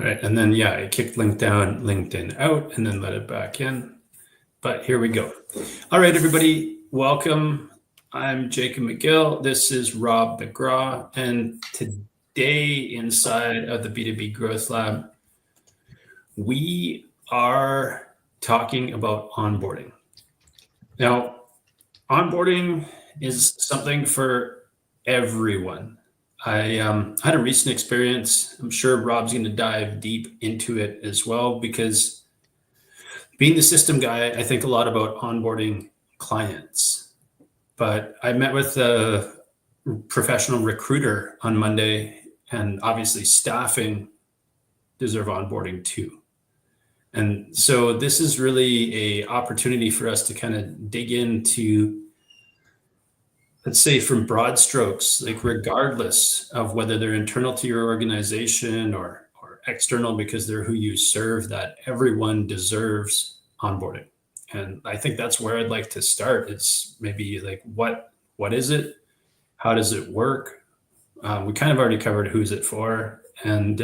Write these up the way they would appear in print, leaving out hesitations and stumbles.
All right, and then I kicked LinkedIn out and then let it back in. But here we go. All right, everybody, welcome. I'm Jacob McGill. This is Rob McGraw, and today inside of the B2B Growth Lab, we are talking about onboarding. Now, onboarding is something for everyone. I had a recent experience. I'm sure Rob's going to dive deep into it as well, because being the system guy, I think a lot about onboarding clients. But I met with a professional recruiter on Monday, and obviously staffing deserve onboarding too. And so this is really an opportunity for us to kind of dig into, let's say, from broad strokes, like regardless of whether they're internal to your organization or external because they're who you serve, that everyone deserves onboarding. And I think that's where I'd like to start, is maybe like, what is it? How does it work? We kind of already covered who's it for, and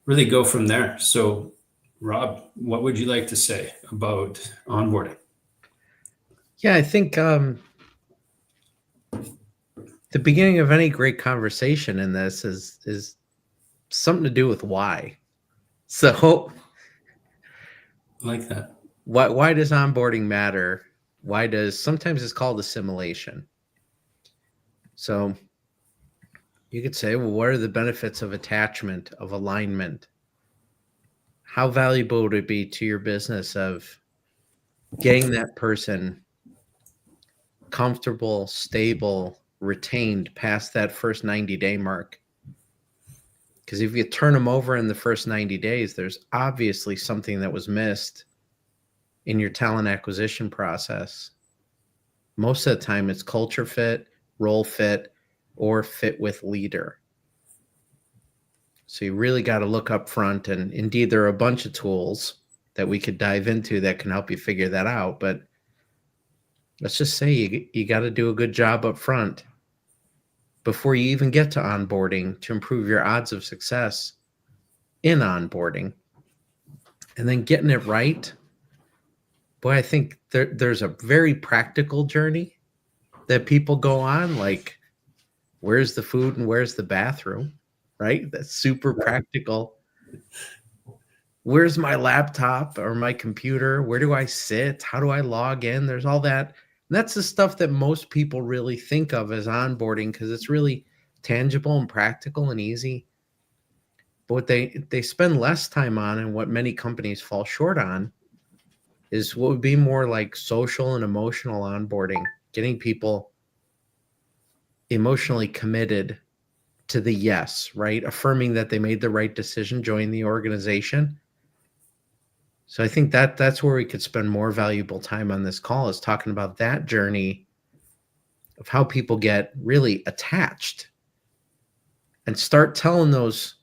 really go from there. So Rob, what would you like to say about onboarding? Yeah, I think the beginning of any great conversation in this is something to do with why. So I like that. Why does onboarding matter? Sometimes it's called assimilation. So you could say, well, what are the benefits of attachment, of alignment? How valuable would it be to your business of getting that person comfortable, stable, retained past that first 90-day mark? Because if you turn them over in the first 90 days, there's obviously something that was missed in your talent acquisition process. Most of the time it's culture fit, role fit, or fit with leader. So you really got to look up front, and indeed there are a bunch of tools that we could dive into that can help you figure that out. But let's just say you got to do a good job up front before you even get to onboarding to improve your odds of success in onboarding. And then getting it right. Boy, I think there's a very practical journey that people go on, like where's the food and where's the bathroom, right? That's super practical. Where's my laptop or my computer? Where do I sit? How do I log in? There's all that. And that's the stuff that most people really think of as onboarding, because it's really tangible and practical and easy. But what they spend less time on, and what many companies fall short on, is what would be more like social and emotional onboarding, getting people emotionally committed to the yes, right? Affirming that they made the right decision, joining the organization. So I think that's where we could spend more valuable time on this call, is talking about that journey of how people get really attached and start telling those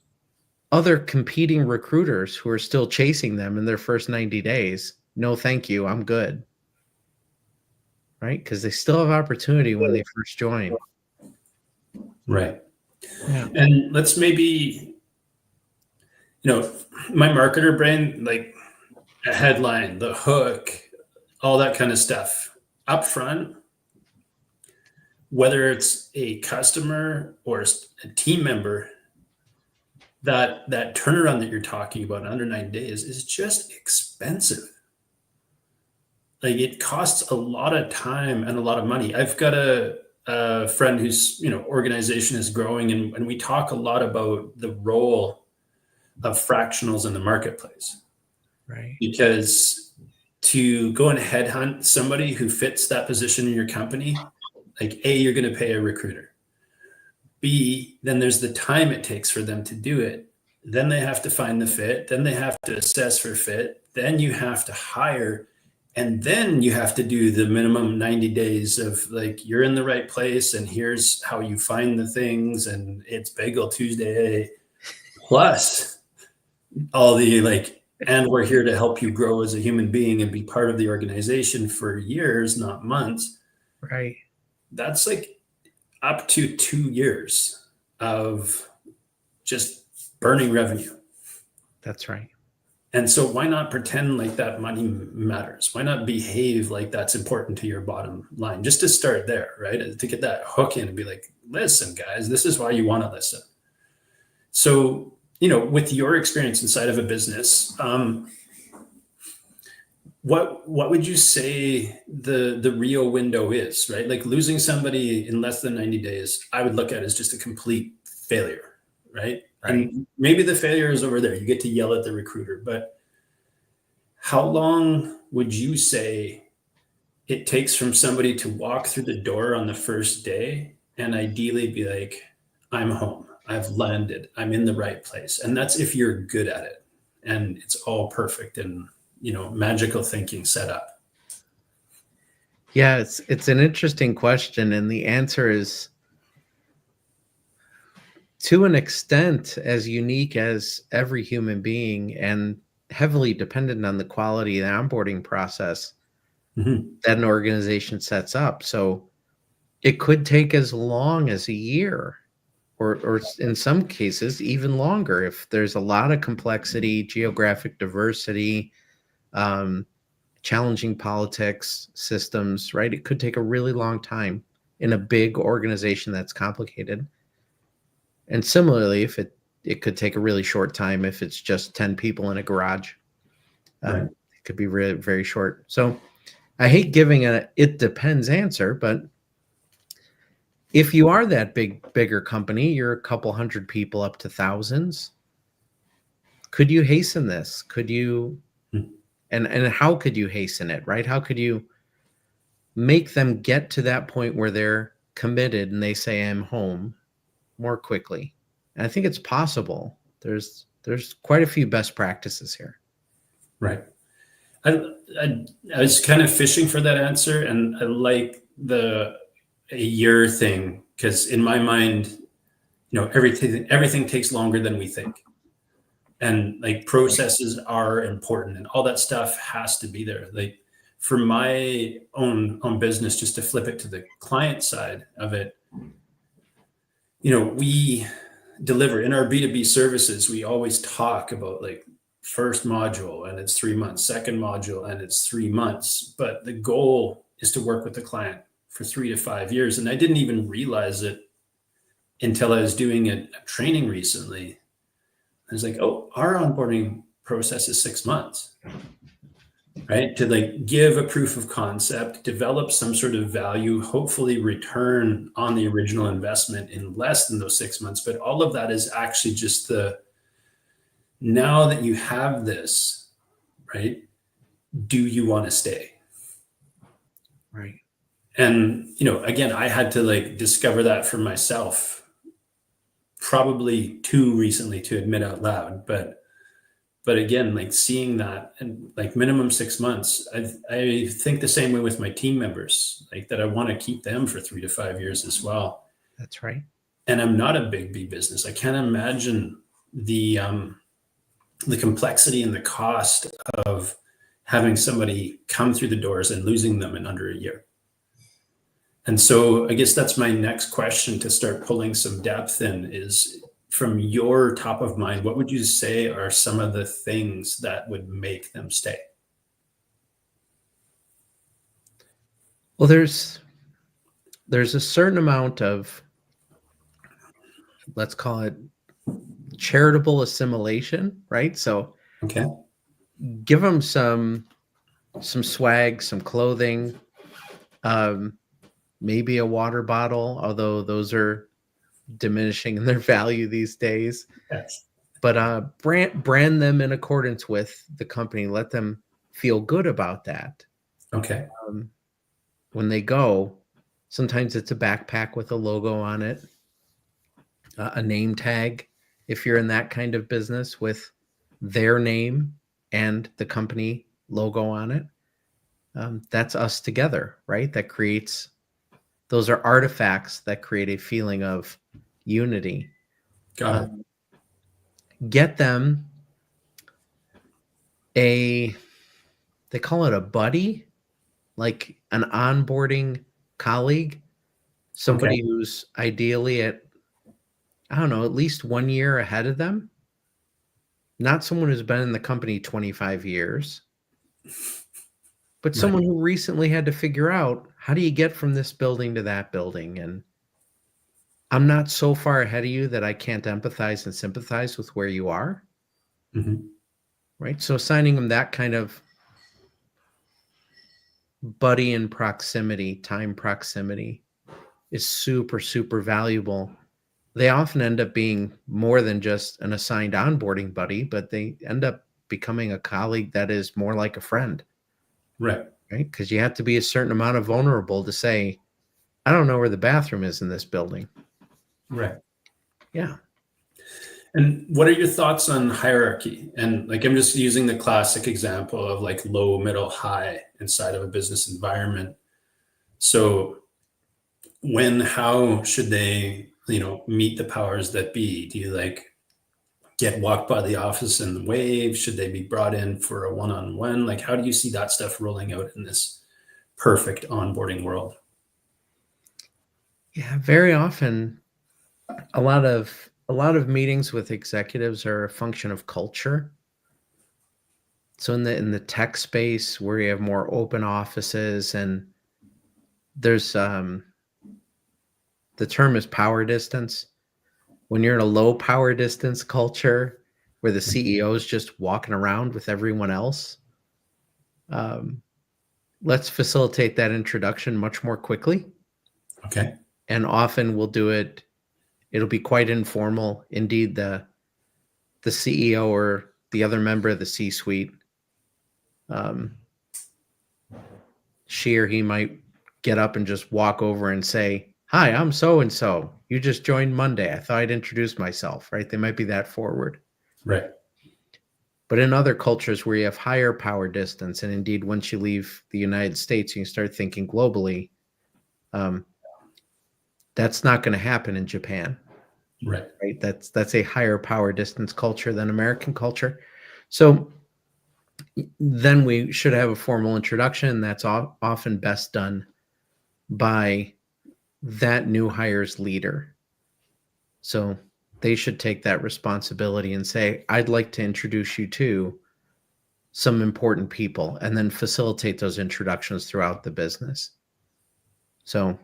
other competing recruiters who are still chasing them in their first 90 days, no, thank you, I'm good. Right? Because they still have opportunity when they first join. Right. Yeah. And let's maybe, my marketer brain, like a headline, the hook, all that kind of stuff up front, whether it's a customer or a team member, that turnaround that you're talking about under 9 days is just expensive. Like, it costs a lot of time and a lot of money. I've got a friend whose organization is growing, and we talk a lot about the role of fractionals in the marketplace. Right. Because to go and headhunt somebody who fits that position in your company, like, A, you're going to pay a recruiter. B, then there's the time it takes for them to do it. Then they have to find the fit. Then they have to assess for fit. Then you have to hire. And then you have to do the minimum 90 days of, like, you're in the right place, and here's how you find the things, and it's Bagel Tuesday, plus all the and we're here to help you grow as a human being and be part of the organization for years, not months. Right. That's like up to 2 years of just burning revenue. That's right. And so why not pretend like that money matters? Why not behave like that's important to your bottom line? Just to start there, right? To get that hook in and be like, listen, guys, this is why you want to listen. So, with your experience inside of a business, what would you say the real window is, right? Like losing somebody in less than 90 days, I would look at as just a complete failure, right? And maybe the failure is over there. You get to yell at the recruiter, but how long would you say it takes from somebody to walk through the door on the first day and ideally be like, I'm home, I've landed, I'm in the right place? And that's if you're good at it and it's all perfect and, magical thinking set up. Yeah, it's an interesting question, and the answer is, to an extent, as unique as every human being and heavily dependent on the quality of the onboarding process that an organization sets up. So it could take as long as a year, or in some cases even longer if there's a lot of complexity, geographic diversity, challenging politics, systems, right? It could take a really long time in a big organization that's complicated. And similarly, if it could take a really short time if it's just 10 people in a garage. Right. It could be really very short. So I hate giving a "it depends" answer, but if you are that bigger company, you're a couple hundred people up to thousands. Could you hasten this? Could you, and how could you hasten it, right? How could you make them get to that point where they're committed and they say, I'm home, more quickly? And I think it's possible. There's quite a few best practices here. Right. I was kind of fishing for that answer, and I like a year thing, because in my mind, everything takes longer than we think. And like processes are important and all that stuff has to be there. Like for my own business, just to flip it to the client side of it, we deliver in our B2B services. We always talk about like first module and it's 3 months, second module and it's 3 months. But the goal is to work with the client for 3 to 5 years. And I didn't even realize it until I was doing a training recently. I was like, oh, our onboarding process is 6 months, right? To like give a proof of concept, develop some sort of value, hopefully return on the original investment in less than those 6 months. But all of that is actually just now that you have this, right? Do you want to stay? Right. And, again, I had to like discover that for myself, probably too recently to admit out loud, but again, like seeing that and like minimum 6 months, I think the same way with my team members, like that I want to keep them for 3 to 5 years as well. That's right. And I'm not a big B business. I can't imagine the complexity and the cost of having somebody come through the doors and losing them in under a year. And so I guess that's my next question to start pulling some depth in is, from your top of mind, what would you say are some of the things that would make them stay? Well, there's a certain amount of, let's call it, charitable assimilation, right? So Okay. give them some swag, some clothing, maybe a water bottle, although those are diminishing in their value these days. Yes. But brand them in accordance with the company. Let them feel good about that. Okay. When they go, sometimes it's a backpack with a logo on it, a name tag, if you're in that kind of business, with their name and the company logo on it. That's us together, right? Those are artifacts that create a feeling of unity. Got it. Get them they call it a buddy, like an onboarding colleague, somebody who's ideally at, I don't know, at least 1 year ahead of them. not someone who's been in the company 25 years, but Right. someone who recently had to figure out, how do you get from this building to that building? And I'm not so far ahead of you that I can't empathize and sympathize with where you are. Mhm. Right. So assigning them that kind of buddy in proximity, time proximity is super, super valuable. They often end up being more than just an assigned onboarding buddy, but they end up becoming a colleague that is more like a friend, Right. right? Because you have to be a certain amount of vulnerable to say, I don't know where the bathroom is in this building. Right. Yeah. And what are your thoughts on hierarchy? And like, I'm just using the classic example of like low, middle, high inside of a business environment. So how should they, meet the powers that be? Do you like get walked by the office and wave? Should they be brought in for a one-on-one? Like, how do you see that stuff rolling out in this perfect onboarding world? Yeah. Very often a lot of meetings with executives are a function of culture. So in the tech space where you have more open offices, and there's the term is power distance. When you're in a low power distance culture where the CEO is just walking around with everyone else, um, let's facilitate that introduction much more quickly. Okay. And often we'll do it. It'll be quite informal. Indeed, the CEO or the other member of the C-suite, um, she or he might get up and just walk over and say, "Hi, I'm so and so. You just joined Monday. I thought I'd introduce myself." Right? They might be that forward. Right. But in other cultures where you have higher power distance, and indeed, once you leave the United States, you can start thinking globally. Um, that's not going to happen in Japan, Right. right? That's a higher power distance culture than American culture. So then we should have a formal introduction. That's often best done by that new hire's leader. So they should take that responsibility and say, I'd like to introduce you to some important people, and then facilitate those introductions throughout the business. So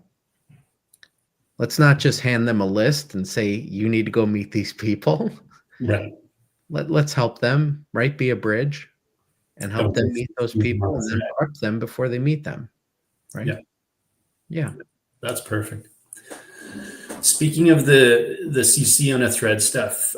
let's not just hand them a list and say, you need to go meet these people. Right. Let's help them, right? Be a bridge and help them meet those people, and then prep them before they meet them. Right. Yeah. Yeah. That's perfect. Speaking of the CC on a thread stuff,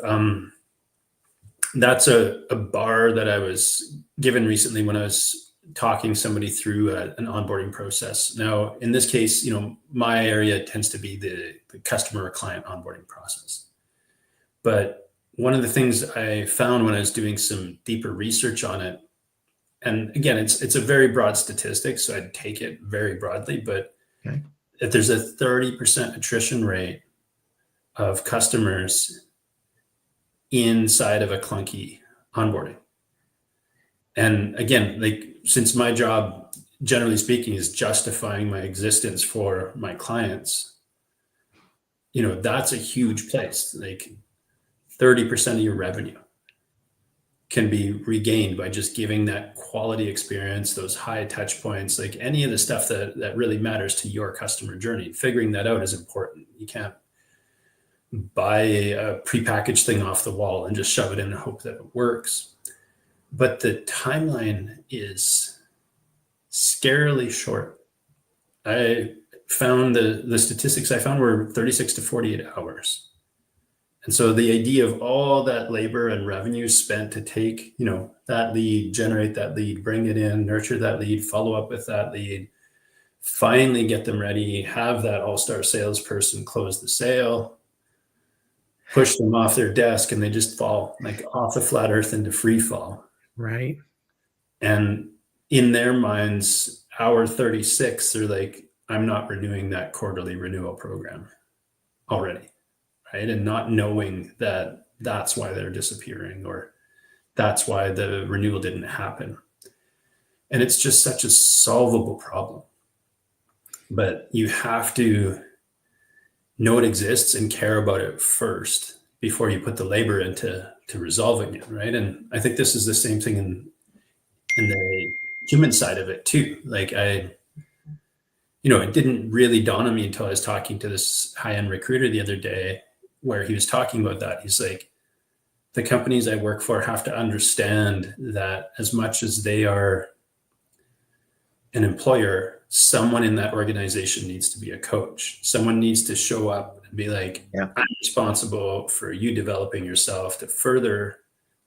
that's a bar that I was given recently when I was talking somebody through an onboarding process. Now, in this case, my area tends to be the customer or client onboarding process. But one of the things I found when I was doing some deeper research on it, and again, it's a very broad statistic, so I'd take it very broadly, but Okay. if there's a 30% attrition rate of customers inside of a clunky onboarding. And again, like, since my job, generally speaking, is justifying my existence for my clients, that's a huge place. Like 30% of your revenue can be regained by just giving that quality experience, those high touch points, like any of the stuff that really matters to your customer journey. Figuring that out is important. You can't buy a prepackaged thing off the wall and just shove it in and hope that it works. But the timeline is scarily short. I found the statistics I found were 36 to 48 hours. And so the idea of all that labor and revenue spent to take, that lead, generate that lead, bring it in, nurture that lead, follow up with that lead, finally get them ready, have that all-star salesperson close the sale, push them off their desk, and they just fall like off the flat earth into free fall. Right. And in their minds, hour 36, they're like, I'm not renewing that quarterly renewal program already. Right. And not knowing that that's why they're disappearing, or that's why the renewal didn't happen. And it's just such a solvable problem. But you have to know it exists and care about it first before you put the labor into to resolving it, right? And I think this is the same thing in the human side of it too. Like it didn't really dawn on me until I was talking to this high-end recruiter the other day, where he was talking about that. He's like, the companies I work for have to understand that as much as they are an employer, someone in that organization needs to be a coach. Someone needs to show up and be like, Yeah. I'm responsible for you developing yourself to further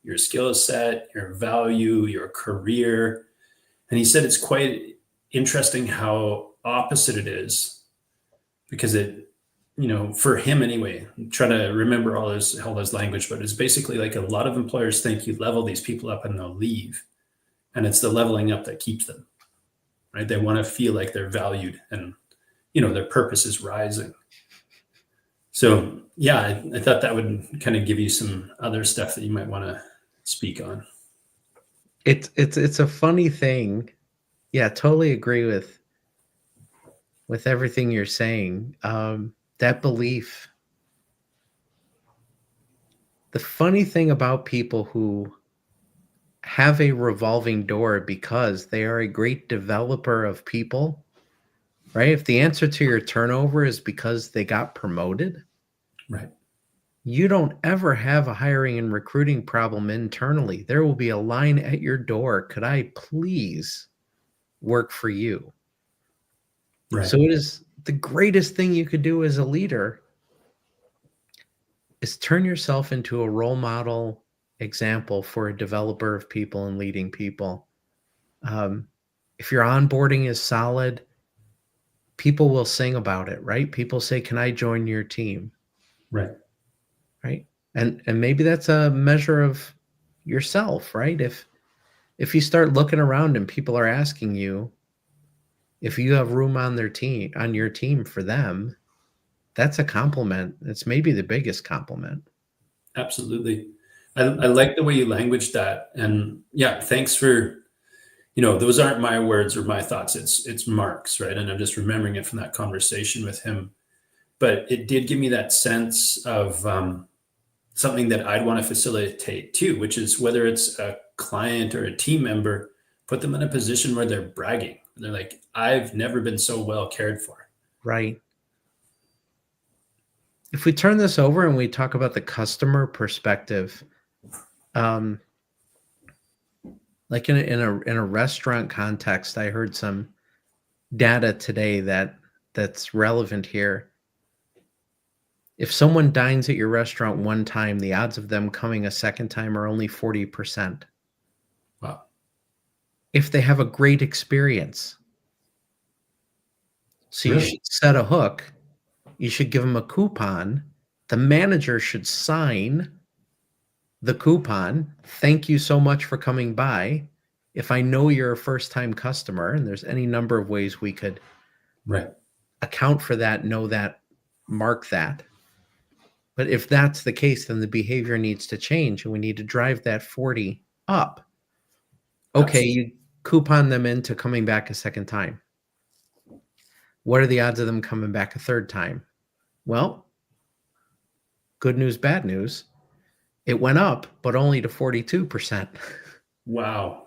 your skill set, your value, your career. And he said it's quite interesting how opposite it is, because it, for him anyway, I'm trying to remember all his language, but it's basically like a lot of employers think you level these people up and they'll leave. And it's the leveling up that keeps them, right? They want to feel like they're valued and, their purpose is rising. So yeah, I thought that would kind of give you some other stuff that you might want to speak on. It's a funny thing. Yeah, totally agree with everything you're saying. That belief. The funny thing about people who have a revolving door because they are a great developer of people, right? If the answer to your turnover is because they got promoted, right, you don't ever have a hiring and recruiting problem internally. There will be a line at your door. Could I please work for you? right. So it is the greatest thing you could do as a leader is turn yourself into a role model example for a developer of people and leading people. If your onboarding is solid, people will sing about it, right? People say, "Can I join your team?" Right. Right. And maybe that's a measure of yourself, right? If you start looking around and people are asking you if you have room on your team for them, that's a compliment. It's maybe the biggest compliment. Absolutely. I like the way you language that. And yeah, thanks for, those aren't my words or my thoughts. It's Mark's, right? And I'm just remembering it from that conversation with him. But it did give me that sense of something that I'd want to facilitate too, which is whether it's a client or a team member, put them in a position where they're bragging. They're like, I've never been so well cared for. Right. If we turn this over and we talk about the customer perspective, like in a restaurant context, I heard some data today that's relevant here. If someone dines at your restaurant one time, the odds of them coming a second time are only 40%. Wow. If they have a great experience. So Really? you should set a hook. You should give them a coupon. The manager should sign the coupon. Thank you so much for coming by. If I know you're a first-time customer, and there's any number of ways we could right, account for that, know that, mark that. But if that's the case, then the behavior needs to change and we need to drive that 40 up. Okay, absolutely. you coupon them into coming back a second time. What are the odds of them coming back a third time? Well, good news, bad news. It went up, but only to 42%. Wow.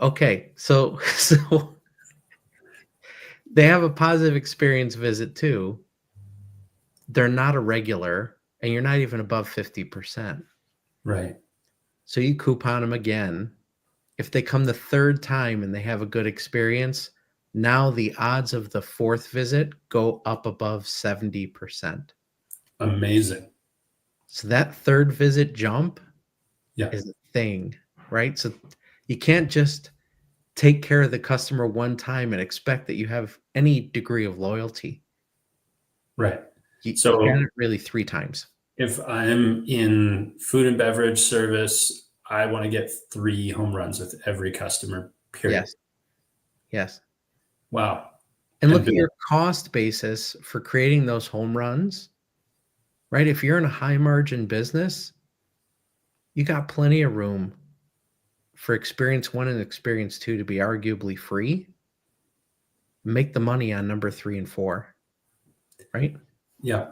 Okay, so they have a positive experience visit too. They're not a regular, and you're not even above 50%. Right. So you coupon them again. If they come the third time and they have a good experience, now the odds of the fourth visit go up above 70%. Amazing. So that third visit jump Yeah. is a thing, right? So you can't just take care of the customer one time and expect that you have any degree of loyalty. Right. You So got it really 3 times. if I'm in food and beverage service, I want to get 3 home runs with every customer, period. Yes. Wow. And look at your cost basis for creating those home runs, right? If you're in a high margin business, you got plenty of room for experience 1 and experience 2 to be arguably free. Make the money on number 3 and 4, right? Yeah.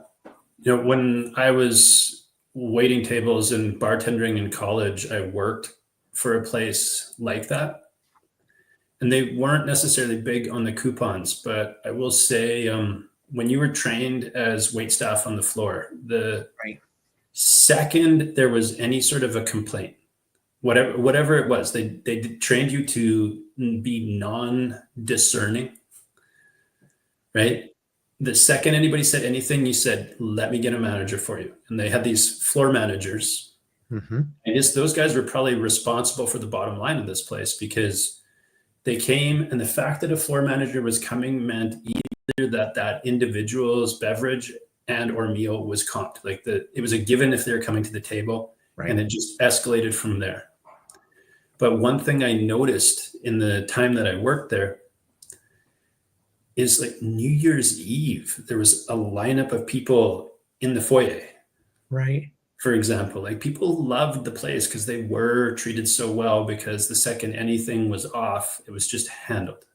When I was waiting tables and bartending in college, I worked for a place like that. And they weren't necessarily big on the coupons, but I will say, when you were trained as wait staff on the floor, the Right. second there was any sort of a complaint, whatever it was, they trained you to be non-discerning, right? The second anybody said anything, you said, "Let me get a manager for you." And they had these floor managers. Mm-hmm. I guess those guys were probably responsible for the bottom line of this place, because they came, and the fact that a floor manager was coming meant either that individual's beverage and or meal was comped. Like it was a given if they were coming to the table, Right. and it just escalated from there. But one thing I noticed in the time that I worked there is, like, New Year's Eve, there was a lineup of people in the foyer. Right. For example, like, people loved the place because they were treated so well, because the second anything was off, it was just handled.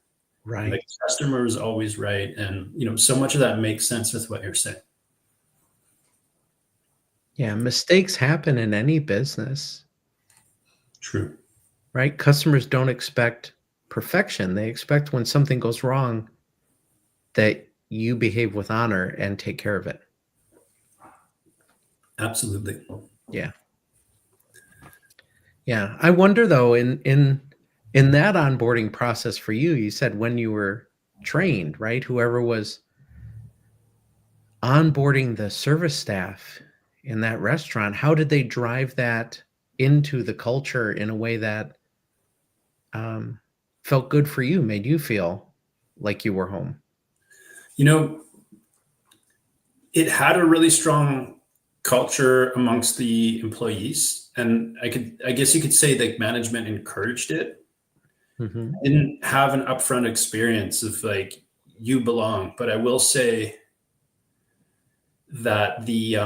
Right. Like, the customer was always right. And, so much of that makes sense with what you're saying. Yeah. Mistakes happen in any business, True. right? Customers don't expect perfection. They expect when something goes wrong that you behave with honor and take care of it. Absolutely. Yeah. Yeah. I wonder though, in that onboarding process for you, you said when you were trained, right? Whoever was onboarding the service staff in that restaurant, how did they drive that into the culture in a way that felt good for you, made you feel like you were home? It had a really strong culture amongst the employees, and I guess you could say that management encouraged it. Mm-hmm. I didn't have an upfront experience of, like, you belong, but I will say that the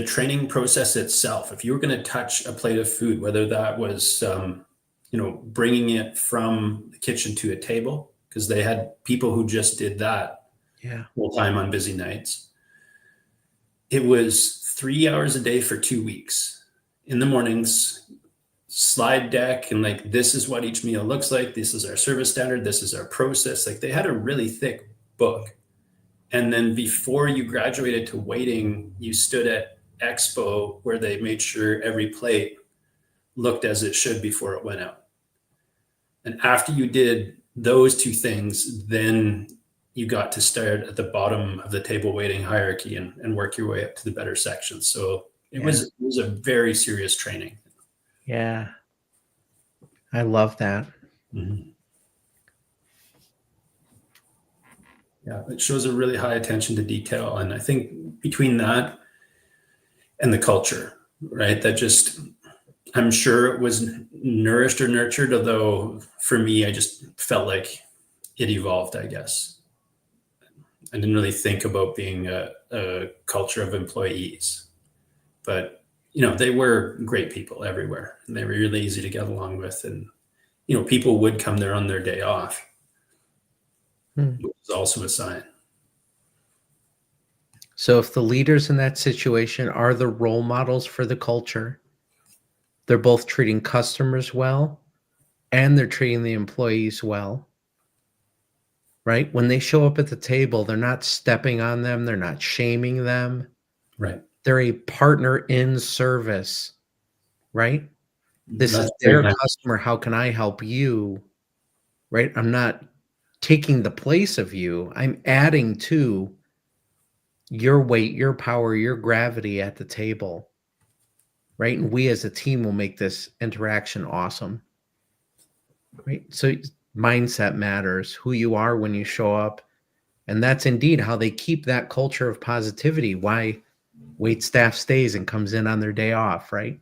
training process itself, if you were going to touch a plate of food, whether that was bringing it from the kitchen to a table, because they had people who just did that Yeah. full time on busy nights. It was 3 hours a day for 2 weeks. In the mornings, slide deck, and, like, this is what each meal looks like. This is our service standard. This is our process. Like, they had a really thick book. And then before you graduated to waiting, you stood at Expo, where they made sure every plate looked as it should before it went out. And after you did those two things, then you got to start at the bottom of the table waiting hierarchy and work your way up to the better sections. So it was a very serious training. Yeah. I love that. Mm-hmm. Yeah, it shows a really high attention to detail. And I think between that and the culture, right, that just, I'm sure it was nourished or nurtured, although for me, I just felt like it evolved, I guess. I didn't really think about being a culture of employees, but, they were great people everywhere, and they were really easy to get along with. And, people would come there on their day off, which is also a sign. So if the leaders in that situation are the role models for the culture, they're both treating customers well and they're treating the employees well, right? When they show up at the table, they're not stepping on them. They're not shaming them. Right. They're a partner in service, right? This That's is their nice. customer. How can I help you? Right? I'm not taking the place of you. I'm adding to your weight, your power, your gravity at the table, right? And we as a team will make this interaction awesome, right? So mindset matters, who you are when you show up. And that's indeed how they keep that culture of positivity, why wait staff stays and comes in on their day off, right?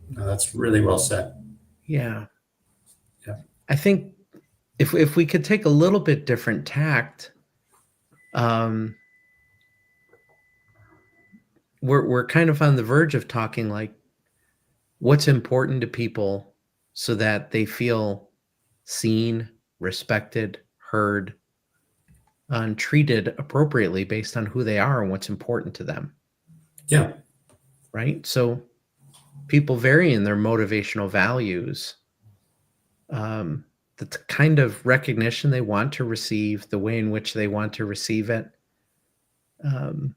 No, that's really well said. Yeah. Yeah. I think if we could take a little bit different tact, we're kind of on the verge of talking like what's important to people so that they feel seen, respected, heard, and treated appropriately based on who they are and what's important to them. Yeah. right? So people vary in their motivational values, the kind of recognition they want to receive, the way in which they want to receive it, um,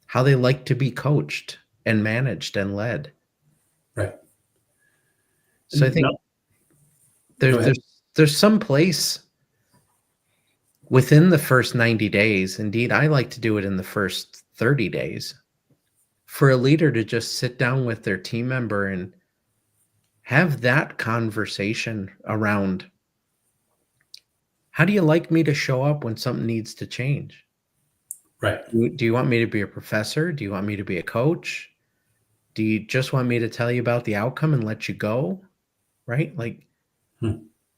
how they like to be coached and managed and led. Right. So I think No, go ahead. there's some place within the first 90 days. Indeed, I like to do it in the first 30 days for a leader to just sit down with their team member and have that conversation around, how do you like me to show up when something needs to change? Right. Do you want me to be a professor? Do you want me to be a coach? Do you just want me to tell you about the outcome and let you go? Right? Like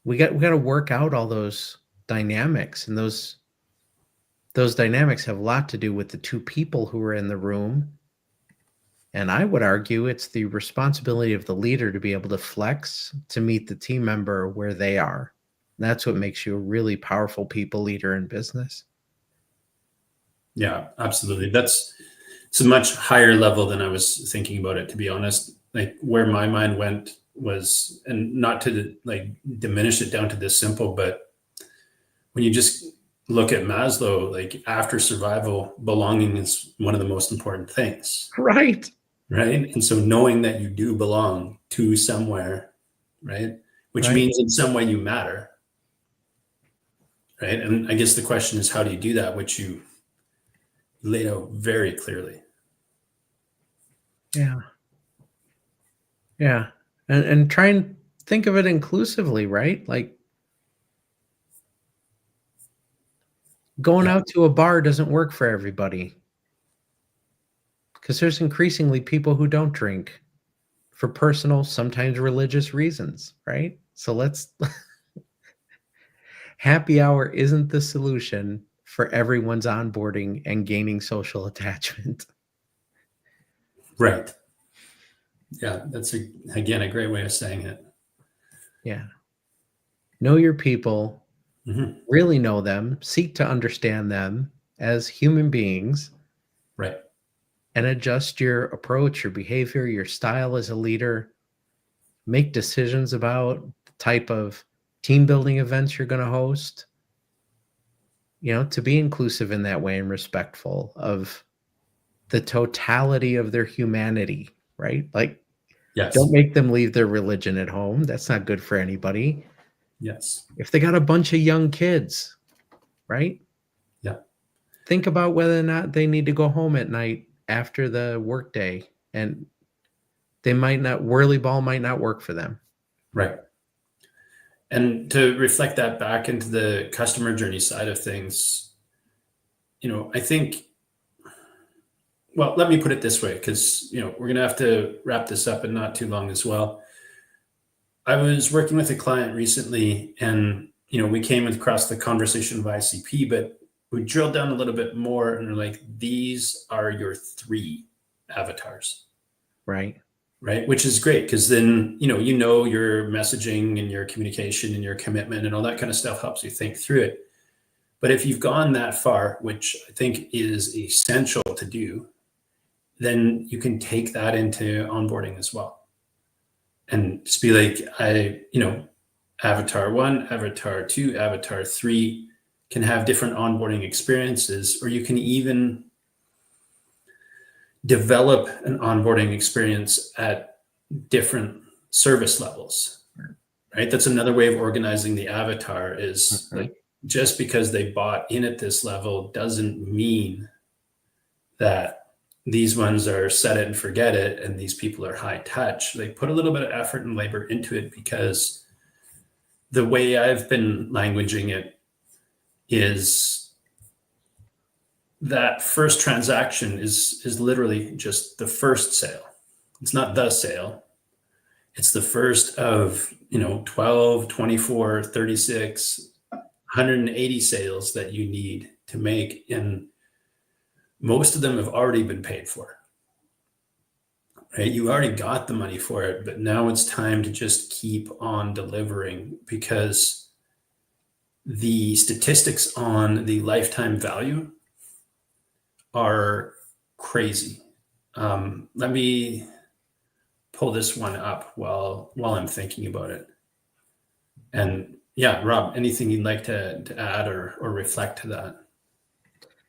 we got to work out all those dynamics, and those dynamics have a lot to do with the two people who are in the room. And I would argue it's the responsibility of the leader to be able to flex to meet the team member where they are. That's what makes you a really powerful people leader in business. Yeah, absolutely. It's a much higher level than I was thinking about it, to be honest. Like where my mind went was, and not to like diminish it down to this simple, but when you just look at Maslow, like after survival, belonging is one of the most important things. Right. Right. And so knowing that you do belong to somewhere, right, which Right. means in some way you matter. Right. And I guess the question is, how do you do that? Which you laid out very clearly. Yeah. Yeah. And try and think of it inclusively, right? Like going Yeah. out to a bar doesn't work for everybody because there's increasingly people who don't drink for personal, sometimes religious reasons, right? So let's happy hour isn't the solution for everyone's onboarding and gaining social attachment. Right. Yeah. That's again, a great way of saying it. Yeah. Know your people, Mm-hmm. really know them, seek to understand them as human beings, Right. and adjust your approach, your behavior, your style as a leader. Make decisions about the type of team building events you're going to host, to be inclusive in that way and respectful of the totality of their humanity, right? Like, don't Yes. make them leave their religion at home. That's not good for anybody. Yes. If they got a bunch of young kids, right? Yeah. Think about whether or not they need to go home at night after the workday, and they might not, whirly ball might not work for them. Right. And to reflect that back into the customer journey side of things, I think, well, let me put it this way, because, we're going to have to wrap this up in not too long as well. I was working with a client recently and, we came across the conversation of ICP, but we drilled down a little bit more and we're like, these are your 3 avatars. Right. Right. Which is great because then, your messaging and your communication and your commitment and all that kind of stuff helps you think through it. But if you've gone that far, which I think is essential to do, then you can take that into onboarding as well. And just be like, avatar 1, avatar 2, avatar 3 can have different onboarding experiences, or you can even develop an onboarding experience at different service levels, right? That's another way of organizing the avatar is like, just because they bought in at this level doesn't mean that these ones are set it and forget it and these people are high touch. They put a little bit of effort and labor into it, because the way I've been languaging it is that first transaction is literally just the first sale. It's not the sale. It's the first of 12, 24, 36, 180 sales that you need to make, and most of them have already been paid for, right? You already got the money for it, but now it's time to just keep on delivering, because the statistics on the lifetime value are crazy. Let me pull this one up while I'm thinking about it. And yeah, Rob, anything you'd like to add or reflect to that?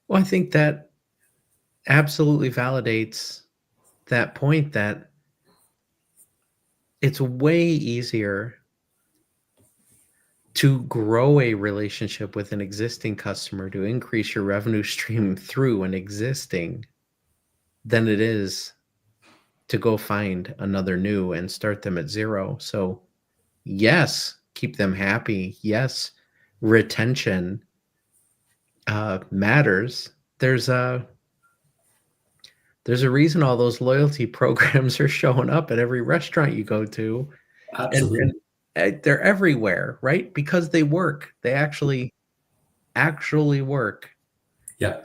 Well, I think that absolutely validates that point that it's way easier to grow a relationship with an existing customer to increase your revenue stream through an existing than it is to go find another new and start them at zero. So, yes, keep them happy. Yes, retention matters. There's a reason all those loyalty programs are showing up at every restaurant you go to, and Absolutely. they're everywhere, right? Because they work. They actually work. Yeah.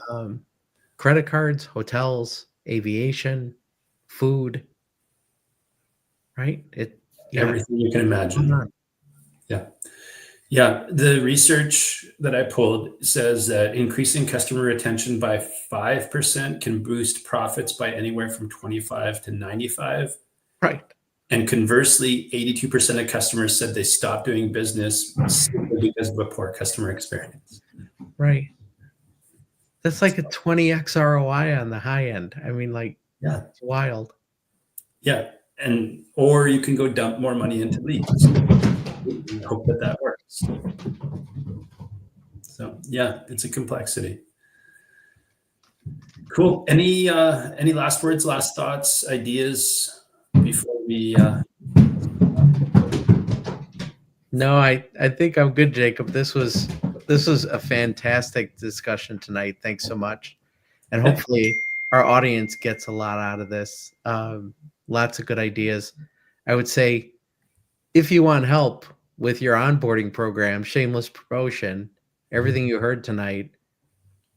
Credit cards, hotels, aviation, food, right? Everything you can What's going imagine. on? Yeah. Yeah. The research that I pulled says that increasing customer retention by 5% can boost profits by anywhere from 25 to 95. Right, And conversely, 82% of customers said they stopped doing business simply because of a poor customer experience. right. That's like a 20x ROI on the high end. I mean, like, Yeah. it's wild. Yeah. Or you can go dump more money into leads. Hope that works. So yeah, it's a complexity. Cool. Any last words, last thoughts, ideas before we No, I think I'm good, Jacob. This was a fantastic discussion tonight. Thanks so much. And yeah. hopefully our audience gets a lot out of this. Lots of good ideas. I would say if you want help with your onboarding program, shameless promotion, everything you heard tonight,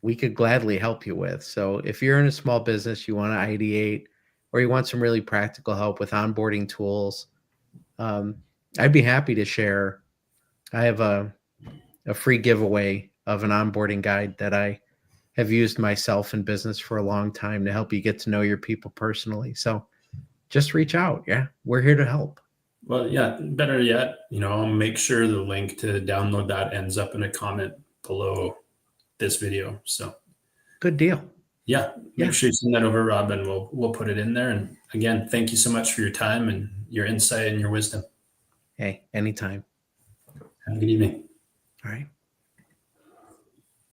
we could gladly help you with. So if you're in a small business, you want to ideate, or you want some really practical help with onboarding tools, I'd be happy to share. I have a free giveaway of an onboarding guide that I have used myself in business for a long time to help you get to know your people personally. So just reach out. Yeah, we're here to help. Well, yeah, better yet, I'll make sure the link to download that ends up in a comment below this video. So Good deal. yeah, Yeah. make sure you send that over, Rob, and we'll put it in there. And again, thank you so much for your time and your insight and your wisdom. Hey, anytime. Have a good evening. All right.